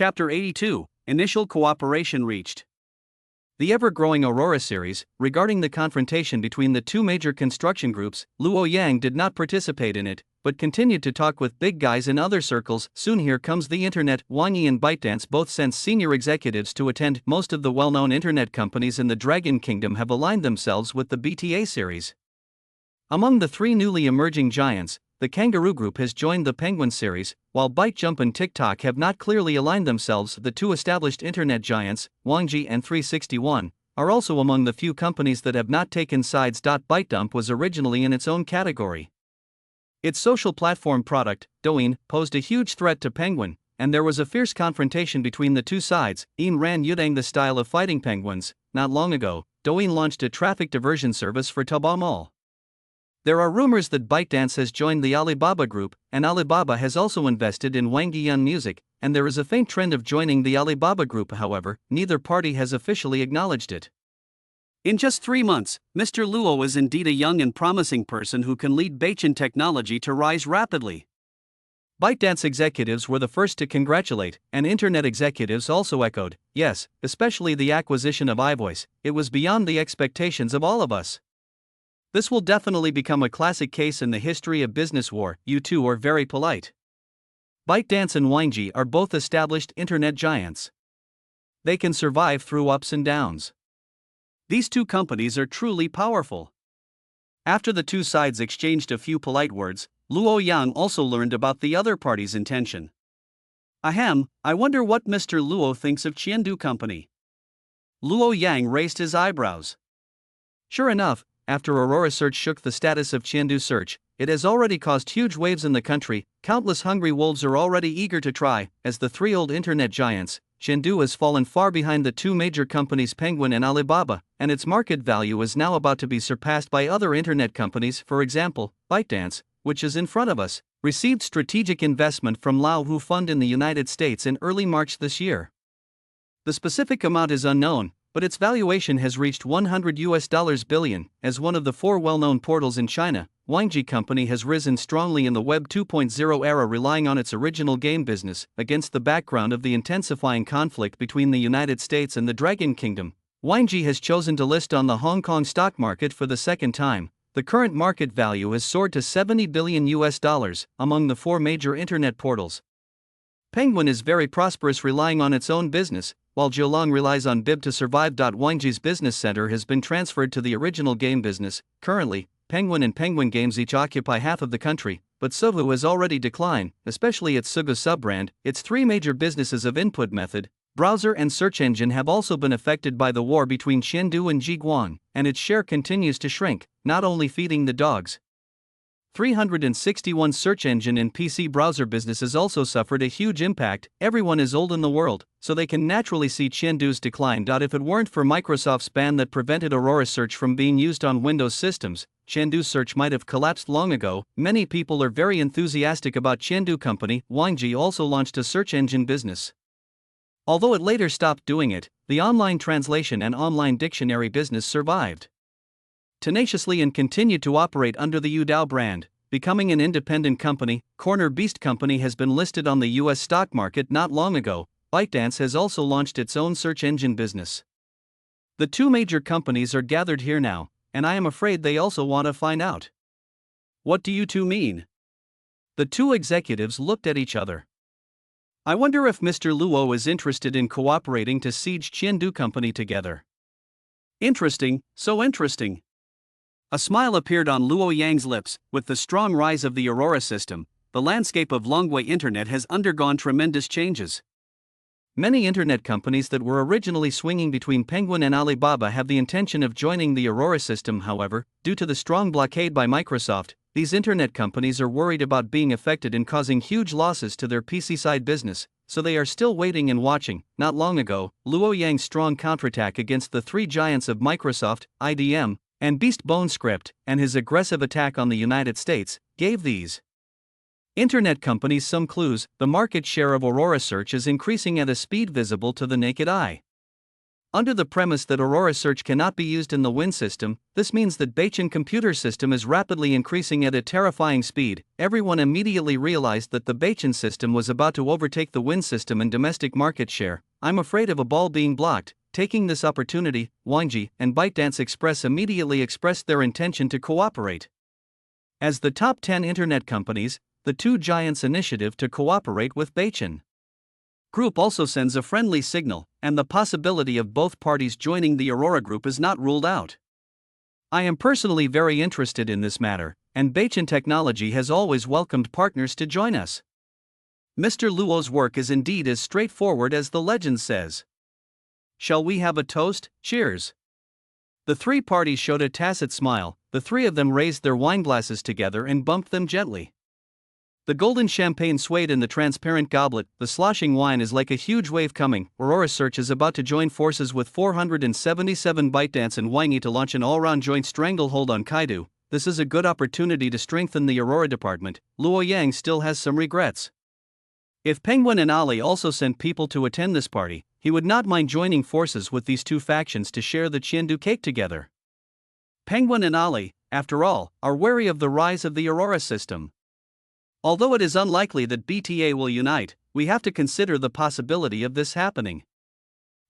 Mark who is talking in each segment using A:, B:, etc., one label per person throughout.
A: Chapter 82, Initial Cooperation Reached. The ever-growing Aurora series, regarding the confrontation between the two major construction groups, Luo Yang did not participate in it, but continued to talk with big guys in other circles. Soon here comes the internet. Wang Yi and ByteDance both sent senior executives to attend. Most of the well-known internet companies in the Dragon Kingdom have aligned themselves with the BTA series. Among the three newly emerging giants, the Kangaroo Group has joined the Penguin series, while ByteJump and TikTok have not clearly aligned themselves. The two established internet giants, Wangji and 361, are also among the few companies that have not taken sides. ByteJump was originally in its own category. Its social platform product, Douyin, posed a huge threat to Penguin, and there was a fierce confrontation between the two sides. In ran Yudang the style of fighting penguins. Not long ago, Douyin launched a traffic diversion service for Taobao Mall. There are rumors that ByteDance has joined the Alibaba Group, and Alibaba has also invested in Wangdian Music, and there is a faint trend of joining the Alibaba Group. However, neither party has officially acknowledged it. In just 3 months, Mr. Luo is indeed a young and promising person who can lead Beichin technology to rise rapidly. ByteDance executives were the first to congratulate, and internet executives also echoed, yes, especially the acquisition of iVoice. It was beyond the expectations of all of us. This will definitely become a classic case in the history of business war. You two are very polite. ByteDance and Wangji are both established internet giants. They can survive through ups and downs. These two companies are truly powerful. After the two sides exchanged a few polite words, Luo Yang also learned about the other party's intention. Ahem, I wonder what Mr. Luo thinks of Chengdu Company. Luo Yang raised his eyebrows. Sure enough, after Aurora Search shook the status of Chengdu Search, it has already caused huge waves in the country. Countless hungry wolves are already eager to try. As the three old internet giants, Chengdu has fallen far behind the two major companies Penguin and Alibaba, and its market value is now about to be surpassed by other internet companies. For example, ByteDance, which is in front of us, received strategic investment from Lao Hu Fund in the United States in early March this year. The specific amount is unknown, but its valuation has reached $100 billion. As one of the 4 well-known portals in China, Wangji Company has risen strongly in the Web 2.0 era, relying on its original game business. Against the background of the intensifying conflict between the United States and the Dragon Kingdom, Wangji has chosen to list on the Hong Kong stock market for the second time. The current market value has soared to $70 billion among the 4 major internet portals. Penguin is very prosperous, relying on its own business, while Jiulong relies on BIB to survive. Wangji's business center has been transferred to the original game business. Currently, Penguin and Penguin Games each occupy half of the country, but Sohu has already declined, especially its Sugu sub-brand. Its 3 major businesses of input method, browser and search engine have also been affected by the war between Chengdu and Jiguang, and its share continues to shrink, not only feeding the dogs. 361 search engine and PC browser businesses also suffered a huge impact. Everyone is old in the world, so they can naturally see Chengdu's decline. If it weren't for Microsoft's ban that prevented Aurora Search from being used on Windows systems, Chengdu Search might have collapsed long ago. Many people are very enthusiastic about Chengdu Company. Wangji also launched a search engine business. Although it later stopped doing it, the online translation and online dictionary business survived tenaciously and continued to operate under the Youdao brand. Becoming an independent company, Corner Beast Company has been listed on the US stock market not long ago. ByteDance has also launched its own search engine business. The two major companies are gathered here now, and I am afraid they also want to find out. What do you two mean? The two executives looked at each other. I wonder if Mr. Luo is interested in cooperating to siege Chengdu Company together. Interesting, so interesting. A smile appeared on Luo Yang's lips. With the strong rise of the Aurora system, the landscape of Longwei Internet has undergone tremendous changes. Many internet companies that were originally swinging between Penguin and Alibaba have the intention of joining the Aurora system. However, due to the strong blockade by Microsoft, these internet companies are worried about being affected and causing huge losses to their PC side business, so they are still waiting and watching. Not long ago, Luo Yang's strong counterattack against the 3 giants of Microsoft, IDM, and Beast Bone Script, and his aggressive attack on the United States, gave these internet companies some clues. The market share of Aurora Search is increasing at a speed visible to the naked eye. Under the premise that Aurora Search cannot be used in the Win system, this means that Bachin computer system is rapidly increasing at a terrifying speed. Everyone immediately realized that the Bachin system was about to overtake the Win system in domestic market share. I'm afraid of a ball being blocked. Taking this opportunity, Wangji and ByteDance Express immediately expressed their intention to cooperate. As the top 10 internet companies, the two giants' initiative to cooperate with Bachin Group also sends a friendly signal, and the possibility of both parties joining the Aurora Group is not ruled out. I am personally very interested in this matter, and Bachin Technology has always welcomed partners to join us. Mr. Luo's work is indeed as straightforward as the legend says. Shall we have a toast? Cheers. The three parties showed a tacit smile. The three of them raised their wine glasses together and bumped them gently. The golden champagne swayed in the transparent goblet. The sloshing wine is like a huge wave coming. Aurora Search is about to join forces with 477 ByteDance and Wangi to launch an all-round joint stranglehold on Kaidu. This is a good opportunity to strengthen the Aurora department. Luo Yang still has some regrets. If Penguin and Ali also sent people to attend this party, he would not mind joining forces with these two factions to share the Qiandu cake together. Penguin and Ali, after all, are wary of the rise of the Aurora system. Although it is unlikely that BTA will unite, we have to consider the possibility of this happening.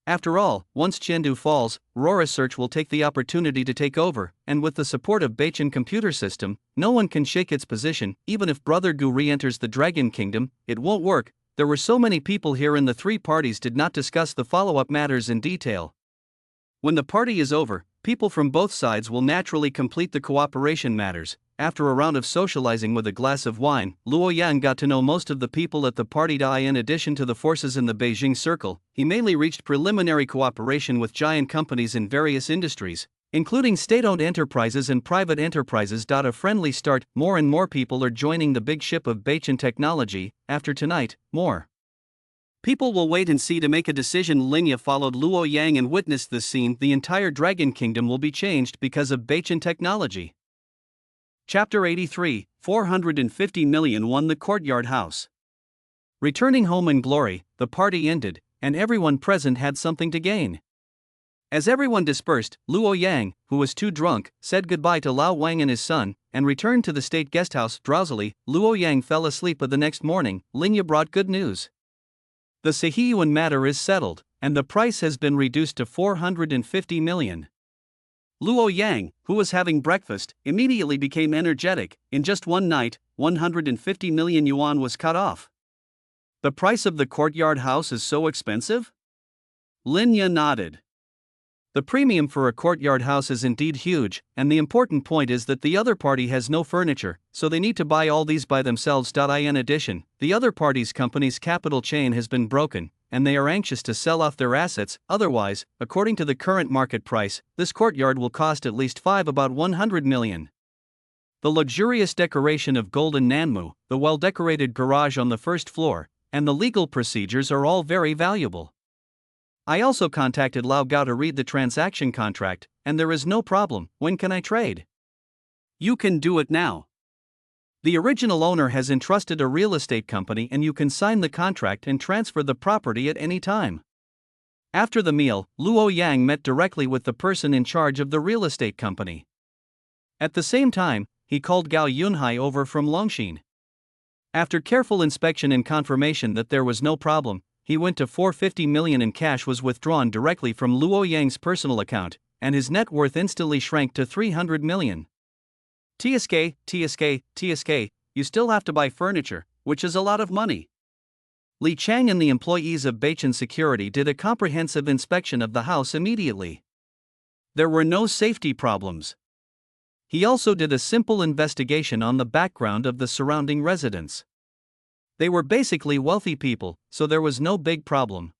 A: After all, once Qiandu falls, Aurora Search will take the opportunity to take over, and with the support of Bachin computer system, no one can shake its position. Even if Brother Gu re-enters the Dragon Kingdom, it won't work. There were so many people here and the three parties did not discuss the follow-up matters in detail. When the party is over, people from both sides will naturally complete the cooperation matters. After a round of socializing with a glass of wine, Luo Yang got to know most of the people at the party. In addition to the forces in the Beijing circle, he mainly reached preliminary cooperation with giant companies in various industries, including state-owned enterprises and private enterprises. A friendly start. More and more people are joining the big ship of Bachin Technology. After tonight, more people will wait and see to make a decision. Linya followed Luo Yang and witnessed this scene. The entire Dragon Kingdom will be changed because of Bachin Technology. Chapter 83, 450 million won the courtyard house. Returning home in glory, the party ended, and everyone present had something to gain. As everyone dispersed, Luo Yang, who was too drunk, said goodbye to Lao Wang and his son, and returned to the state guesthouse. Drowsily, Luo Yang fell asleep, but the next morning, Linya brought good news. The Sihiyuan matter is settled, and the price has been reduced to 450 million. Luo Yang, who was having breakfast, immediately became energetic. In just one night, 150 million yuan was cut off. The price of the courtyard house is so expensive? Linya nodded. The premium for a courtyard house is indeed huge, and the important point is that the other party has no furniture, so they need to buy all these by themselves. In addition, the other party's company's capital chain has been broken, and they are anxious to sell off their assets. Otherwise, according to the current market price, this courtyard will cost at least about 100 million. The luxurious decoration of golden Nanmu, the well-decorated garage on the first floor, and the legal procedures are all very valuable. I also contacted Lao Gao to read the transaction contract, and there is no problem. When can I trade? You can do it now. The original owner has entrusted a real estate company, and you can sign the contract and transfer the property at any time. After the meal, Luo Yang met directly with the person in charge of the real estate company. At the same time, he called Gao Yunhai over from Longxin. After careful inspection and confirmation that there was no problem, he went to 450 million in cash was withdrawn directly from Luo Yang's personal account, and his net worth instantly shrank to 300 million. TSK, you still have to buy furniture, which is a lot of money. Li Chang and the employees of Bachin Security did a comprehensive inspection of the house immediately. There were no safety problems. He also did a simple investigation on the background of the surrounding residents. They were basically wealthy people, so there was no big problem.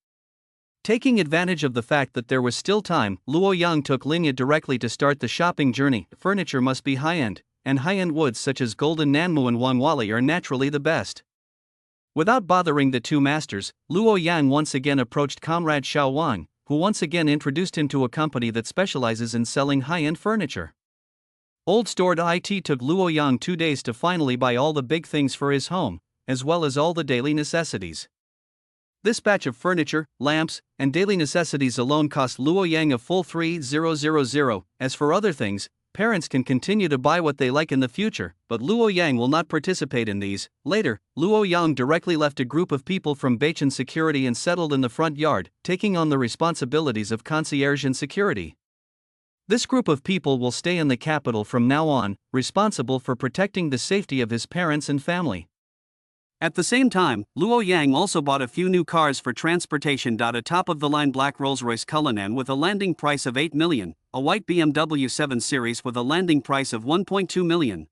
A: Taking advantage of the fact that there was still time, Luo Yang took Linya directly to start the shopping journey. Furniture must be high-end, and high-end woods such as golden Nanmu and Wangwali are naturally the best. Without bothering the two masters, Luo Yang once again approached Comrade Xiao Wang, who once again introduced him to a company that specializes in selling high-end furniture. Old Stored IT took Luo Yang 2 days to finally buy all the big things for his home, as well as all the daily necessities. This batch of furniture, lamps, and daily necessities alone cost Luo Yang a full 3,000. As for other things, parents can continue to buy what they like in the future, but Luo Yang will not participate in these. Later, Luo Yang directly left a group of people from Beichan Security and settled in the front yard, taking on the responsibilities of concierge and security. This group of people will stay in the capital from now on, responsible for protecting the safety of his parents and family. At the same time, Luo Yang also bought a few new cars for transportation. A top-of-the-line black Rolls-Royce Cullinan with a landing price of 8 million, a white BMW 7 Series with a landing price of 1.2 million.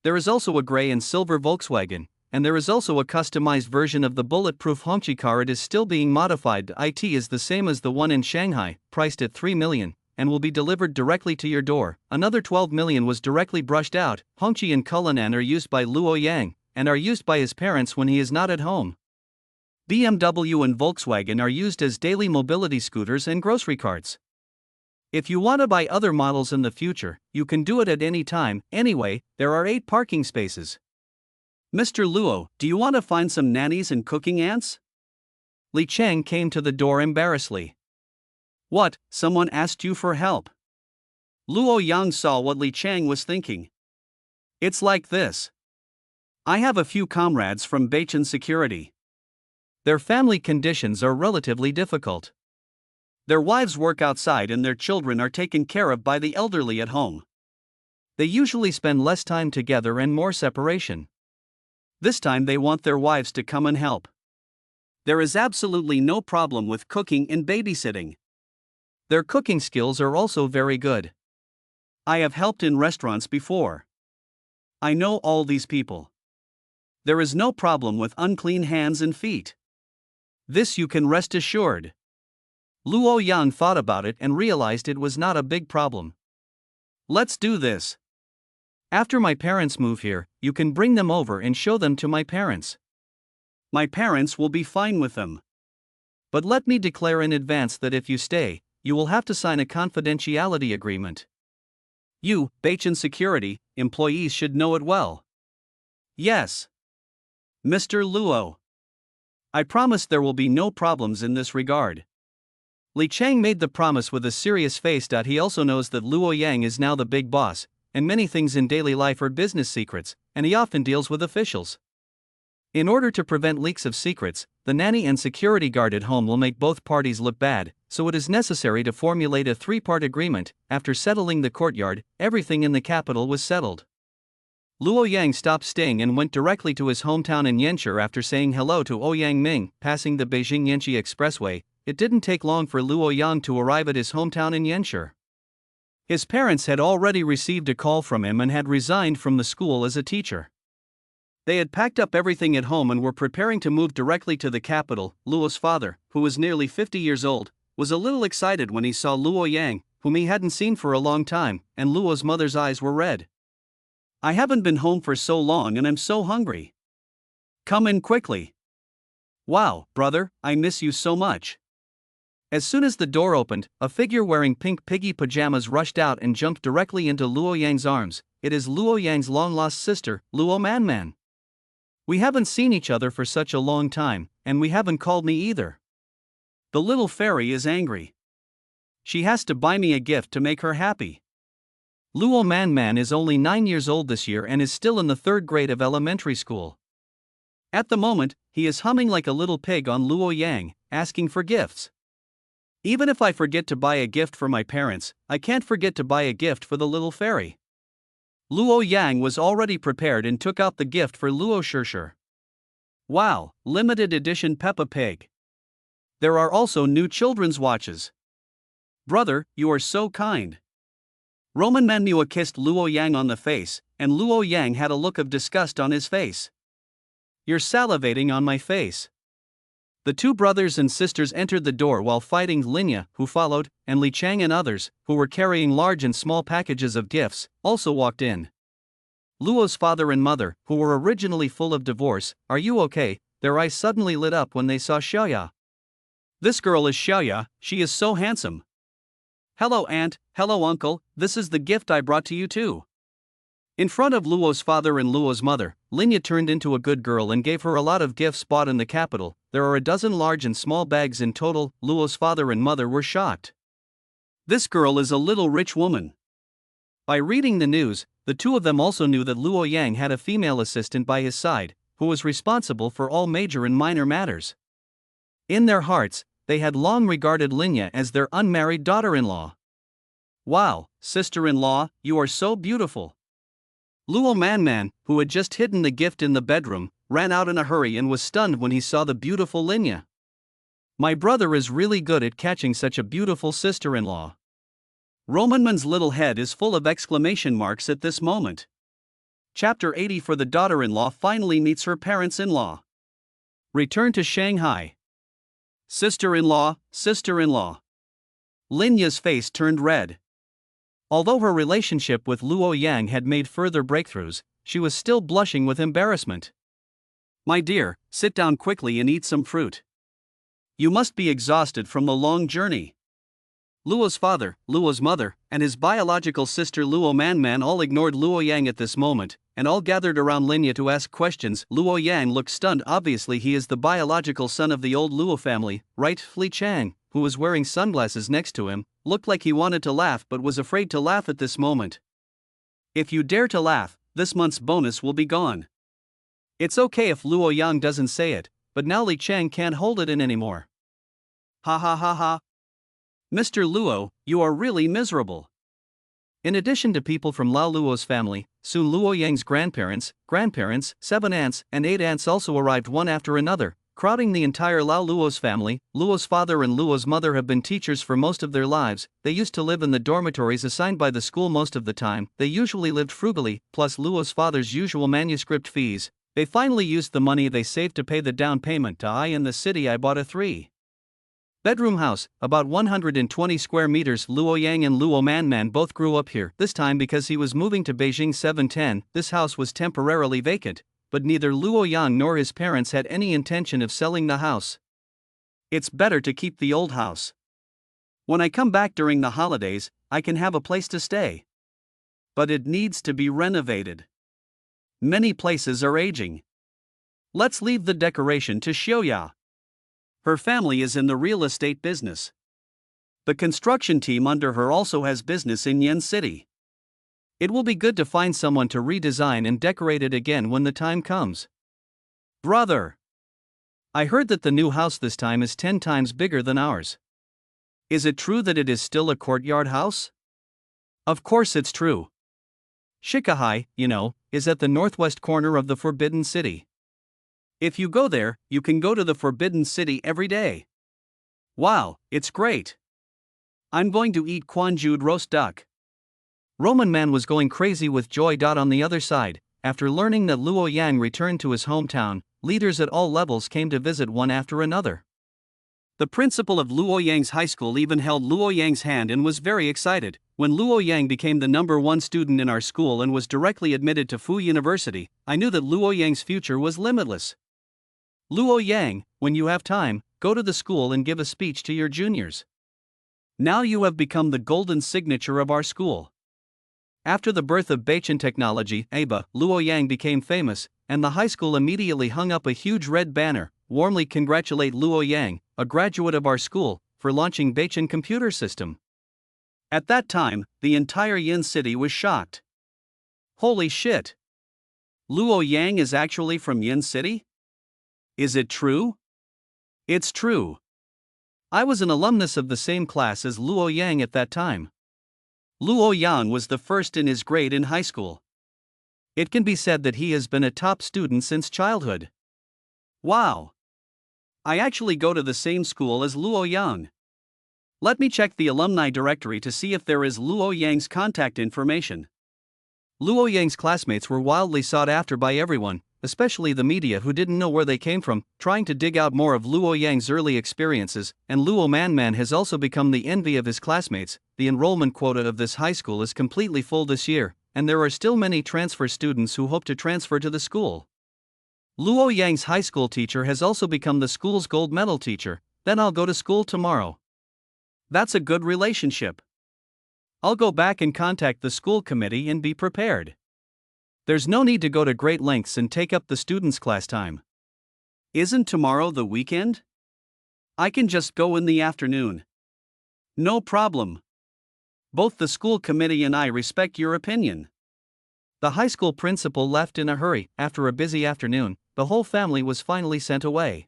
A: There is also a grey and silver Volkswagen, and there is also a customized version of the bulletproof Hongqi car. It is still being modified. It is the same as the one in Shanghai, priced at 3 million, and will be delivered directly to your door. Another 12 million was directly brushed out. Hongqi and Cullinan are used by Luo Yang, and are used by his parents when he is not at home. BMW and Volkswagen are used as daily mobility scooters and grocery carts. If you want to buy other models in the future, you can do it at any time. Anyway, there are 8 parking spaces. Mr. Luo, do you want to find some nannies and cooking ants? Li Cheng came to the door embarrassedly. What, someone asked you for help? Luo Yang saw what Li Cheng was thinking. It's like this. I have a few comrades from Beichan Security. Their family conditions are relatively difficult. Their wives work outside and their children are taken care of by the elderly at home. They usually spend less time together and more separation. This time they want their wives to come and help. There is absolutely no problem with cooking and babysitting. Their cooking skills are also very good. I have helped in restaurants before. I know all these people. There is no problem with unclean hands and feet. This you can rest assured. Luo Yang thought about it and realized it was not a big problem. Let's do this. After my parents move here, you can bring them over and show them to my parents. My parents will be fine with them. But let me declare in advance that if you stay, you will have to sign a confidentiality agreement. You, Beichan Security, employees should know it well. Yes. Mr. Luo. I promise there will be no problems in this regard. Li Cheng made the promise with a serious face. He also knows that Luo Yang is now the big boss, and many things in daily life are business secrets, and he often deals with officials. In order to prevent leaks of secrets, the nanny and security guard at home will make both parties look bad, so it is necessary to formulate a 3-part agreement. After settling the courtyard, everything in the capital was settled. Luo Yang stopped staying and went directly to his hometown in Yanshi. After saying hello to Ouyang Ming, passing the Beijing-Yanshi Expressway, it didn't take long for Luo Yang to arrive at his hometown in Yanshi. His parents had already received a call from him and had resigned from the school as a teacher. They had packed up everything at home and were preparing to move directly to the capital. Luo's father, who was nearly 50 years old, was a little excited when he saw Luo Yang, whom he hadn't seen for a long time, and Luo's mother's eyes were red. I haven't been home for so long and I'm so hungry. Come in quickly. Wow, brother, I miss you so much. As soon as the door opened, a figure wearing pink piggy pajamas rushed out and jumped directly into Luo Yang's arms. It is Luo Yang's long-lost sister, Luo Man. We haven't seen each other for such a long time, and we haven't called me either. The little fairy is angry. She has to buy me a gift to make her happy. Luo Man is only 9 years old this year and is still in the 3rd grade of elementary school. At the moment, he is humming like a little pig on Luo Yang, asking for gifts. Even if I forget to buy a gift for my parents, I can't forget to buy a gift for the little fairy. Luo Yang was already prepared and took out the gift for Luo Shishir. Wow, limited edition Peppa Pig. There are also new children's watches. Brother, you are so kind. Roman Manmua kissed Luo Yang on the face, and Luo Yang had a look of disgust on his face. You're salivating on my face. The 2 brothers and sisters entered the door while fighting Linya, who followed, and Li Chang and others, who were carrying large and small packages of gifts, also walked in. Luo's father and mother, who were originally full of divorce, "Are you okay?" Their eyes suddenly lit up when they saw Xiaoya. This girl is Xiaoya, she is so handsome. Hello aunt, hello uncle, this is the gift I brought to you too. In front of Luo's father and Luo's mother, Linya turned into a good girl and gave her a lot of gifts bought in the capital. There are a dozen large and small bags in total. Luo's father and mother were shocked. This girl is a little rich woman. By reading the news, the two of them also knew that Luo Yang had a female assistant by his side, who was responsible for all major and minor matters. In their hearts, they had long regarded Linya as their unmarried daughter-in-law. Wow, sister-in-law, you are so beautiful. Luo Manman, who had just hidden the gift in the bedroom, ran out in a hurry and was stunned when he saw the beautiful Linya. My brother is really good at catching such a beautiful sister-in-law. Romanman's little head is full of exclamation marks at this moment. Chapter 80 For the daughter-in-law finally meets her parents-in-law. Return to Shanghai. Sister-in-law, sister-in-law. Linya's face turned red. Although her relationship with Luo Yang had made further breakthroughs, she was still blushing with embarrassment. My dear, sit down quickly and eat some fruit. You must be exhausted from the long journey. Luo's father, Luo's mother, and his biological sister Luo Manman all ignored Luo Yang at this moment, and all gathered around Linya to ask questions. Luo Yang looked stunned. Obviously he is the biological son of the old Luo family, right? Li Chang, who was wearing sunglasses next to him, looked like he wanted to laugh but was afraid to laugh at this moment. If you dare to laugh, this month's bonus will be gone. It's okay if Luo Yang doesn't say it, but now Li Chang can't hold it in anymore. Ha ha ha ha. Mr. Luo, you are really miserable. In addition to people from Lao Luo's family, soon Luo Yang's grandparents, 7 aunts, and 8 aunts also arrived one after another, crowding the entire Lao Luo's family. Luo's father and Luo's mother have been teachers for most of their lives. They used to live in the dormitories assigned by the school most of the time. They usually lived frugally, plus Luo's father's usual manuscript fees. They finally used the money they saved to pay the down payment. In the city I bought a 3-bedroom house, about 120 square meters. Luo Yang and Luo Manman both grew up here, this time because he was moving to Beijing 710. This house was temporarily vacant, but neither Luo Yang nor his parents had any intention of selling the house. It's better to keep the old house. When I come back during the holidays, I can have a place to stay. But it needs to be renovated. Many places are aging. Let's leave the decoration to Xiaoya. Her family is in the real estate business. The construction team under her also has business in Yen City. It will be good to find someone to redesign and decorate it again when the time comes. Brother! I heard that the new house this time is 10 times bigger than ours. Is it true that it is still a courtyard house? Of course it's true. Shikahai, is at the northwest corner of the Forbidden City. If you go there, you can go to the Forbidden City every day. Wow, it's great. I'm going to eat Quanjued roast duck. Roman Man was going crazy with joy. On the other side, after learning that Luo Yang returned to his hometown, leaders at all levels came to visit one after another. The principal of Luo Yang's high school even held Luo Yang's hand and was very excited. When Luo Yang became the #1 student in our school and was directly admitted to Fu University, I knew that Luo Yang's future was limitless. Luo Yang, when you have time, go to the school and give a speech to your juniors. Now you have become the golden signature of our school. After the birth of Beichin technology, ABA, Luo Yang became famous, and the high school immediately hung up a huge red banner, warmly congratulate Luo Yang, a graduate of our school, for launching Beichin computer system. At that time, the entire Yin city was shocked. Holy shit! Luo Yang is actually from Yin City? Is it true? It's true. I was an alumnus of the same class as Luo Yang at that time. Luo Yang was the first in his grade in high school. It can be said that he has been a top student since childhood. Wow! I actually go to the same school as Luo Yang. Let me check the alumni directory to see if there is Luo Yang's contact information. Luo Yang's classmates were wildly sought after by everyone, especially the media who didn't know where they came from, trying to dig out more of Luo Yang's early experiences, and Luo Manman has also become the envy of his classmates. The enrollment quota of this high school is completely full this year, and there are still many transfer students who hope to transfer to the school. Luo Yang's high school teacher has also become the school's gold medal teacher. Then I'll go to school tomorrow. That's a good relationship. I'll go back and contact the school committee and be prepared. There's no need to go to great lengths and take up the students' class time. Isn't tomorrow the weekend? I can just go in the afternoon. No problem. Both the school committee and I respect your opinion. The high school principal left in a hurry. After a busy afternoon, the whole family was finally sent away.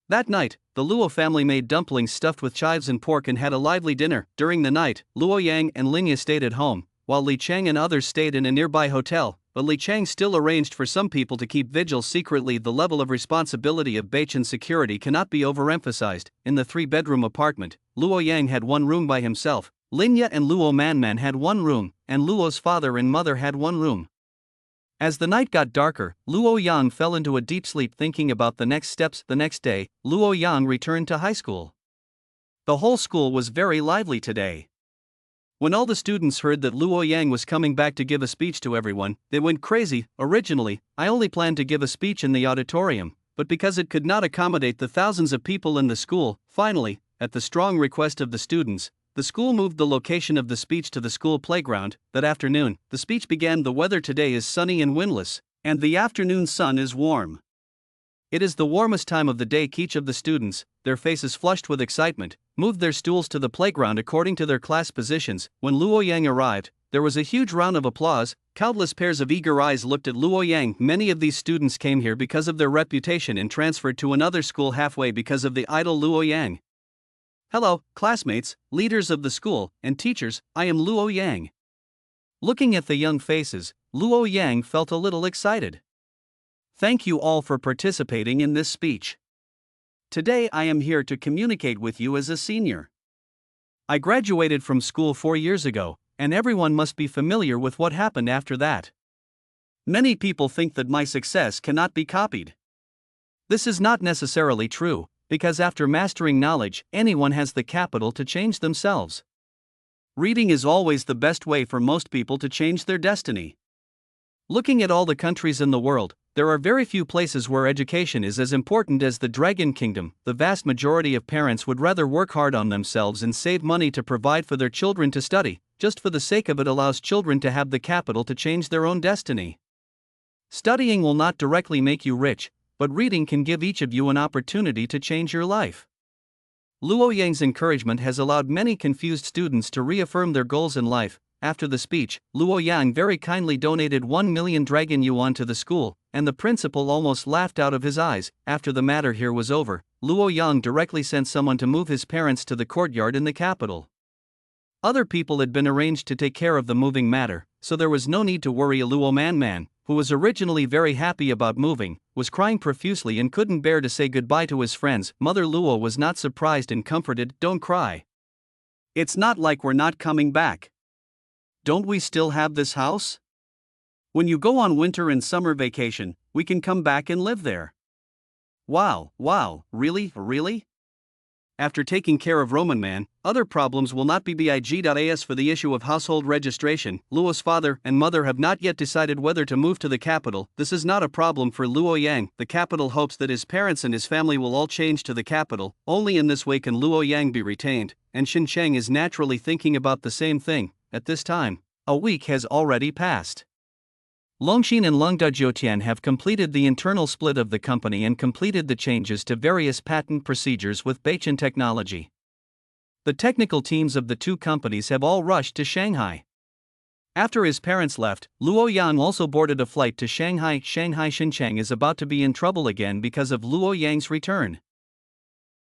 A: That night, the Luo family made dumplings stuffed with chives and pork and had a lively dinner. During the night, Luo Yang and Lingya stayed at home, while Li Cheng and others stayed in a nearby hotel, but Li Cheng still arranged for some people to keep vigil secretly. The level of responsibility of Beichen's security cannot be overemphasized. In the 3-bedroom apartment, Luo Yang had one room by himself, Lingya and Luo Manman had one room, and Luo's father and mother had one room. As the night got darker, Luo Yang fell into a deep sleep thinking about the next steps. The next day, Luo Yang returned to high school. The whole school was very lively today. When all the students heard that Luo Yang was coming back to give a speech to everyone, they went crazy. Originally, I only planned to give a speech in the auditorium, but because it could not accommodate the thousands of people in the school, finally, at the strong request of the students, the school moved the location of the speech to the school playground. That afternoon, the speech began. The weather today is sunny and windless, and the afternoon sun is warm. It is the warmest time of the day. Each of the students, their faces flushed with excitement, moved their stools to the playground according to their class positions. When Luo Yang arrived, there was a huge round of applause. Countless pairs of eager eyes looked at Luo Yang. Many of these students came here because of their reputation and transferred to another school halfway because of the idol Luo Yang. Hello, classmates, leaders of the school, and teachers, I am Luo Yang. Looking at the young faces, Luo Yang felt a little excited. Thank you all for participating in this speech. Today I am here to communicate with you as a senior. I graduated from school 4 years ago, and everyone must be familiar with what happened after that. Many people think that my success cannot be copied. This is not necessarily true, because after mastering knowledge, anyone has the capital to change themselves. Reading is always the best way for most people to change their destiny. Looking at all the countries in the world, there are very few places where education is as important as the Dragon Kingdom. The vast majority of parents would rather work hard on themselves and save money to provide for their children to study, just for the sake of it allows children to have the capital to change their own destiny. Studying will not directly make you rich, but reading can give each of you an opportunity to change your life. Luo Yang's encouragement has allowed many confused students to reaffirm their goals in life. After the speech, Luo Yang very kindly donated 1 million dragon yuan to the school, and the principal almost laughed out of his eyes. After the matter here was over, Luo Yang directly sent someone to move his parents to the courtyard in the capital. Other people had been arranged to take care of the moving matter, so there was no need to worry. Luo Manman, who was originally very happy about moving, was crying profusely and couldn't bear to say goodbye to his friends. Mother Luo was not surprised and comforted. Don't cry. It's not like we're not coming back. Don't we still have this house? When you go on winter and summer vacation, we can come back and live there. Wow, really? After taking care of Roman Man, other problems will not be big.as for the issue of household registration. Luo's father and mother have not yet decided whether to move to the capital. This is not a problem for Luo Yang. The capital hopes that his parents and his family will all change to the capital. Only in this way can Luo Yang be retained, and Xin Cheng is naturally thinking about the same thing. At this time, a week has already passed. Longxin and Lungdajiotian have completed the internal split of the company and completed the changes to various patent procedures with Beichen technology. The technical teams of the two companies have all rushed to Shanghai. After his parents left, Luo Yang also boarded a flight to Shanghai. Shanghai Xincheng is about to be in trouble again because of Luo Yang's return.